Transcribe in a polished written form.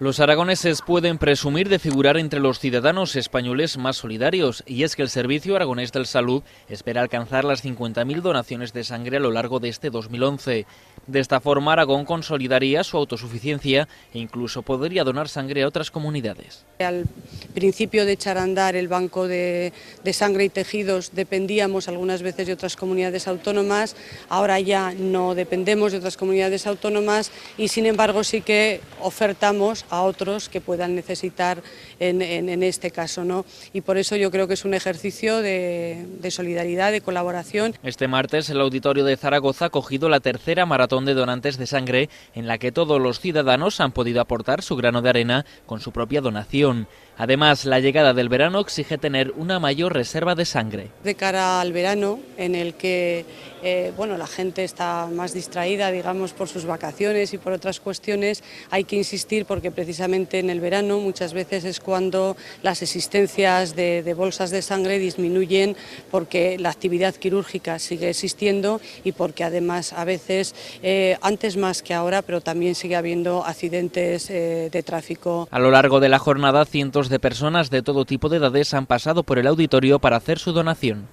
Los aragoneses pueden presumir de figurar entre los ciudadanos españoles más solidarios, y es que el Servicio Aragonés de Salud espera alcanzar las 50.000 donaciones de sangre a lo largo de este 2011. De esta forma, Aragón consolidaría su autosuficiencia e incluso podría donar sangre a otras comunidades. Al principio de echar a andar el banco de sangre y tejidos dependíamos algunas veces de otras comunidades autónomas, ahora ya no dependemos de otras comunidades autónomas y sin embargo sí que ofertamos a otros que puedan necesitar en este caso, ¿no? Y por eso yo creo que es un ejercicio de solidaridad, de colaboración. Este martes el Auditorio de Zaragoza ha acogido la tercera maratón de donantes de sangre en la que todos los ciudadanos han podido aportar su grano de arena con su propia donación. Además, la llegada del verano exige tener una mayor reserva de sangre. De cara al verano, en el que la gente está más distraída, digamos, por sus vacaciones y por otras cuestiones, hay que insistir porque precisamente en el verano muchas veces es cuando las existencias de bolsas de sangre disminuyen porque la actividad quirúrgica sigue existiendo y porque además a veces, antes más que ahora, pero también sigue habiendo accidentes de tráfico. A lo largo de la jornada, cientos de personas de todo tipo de edades han pasado por el auditorio para hacer su donación.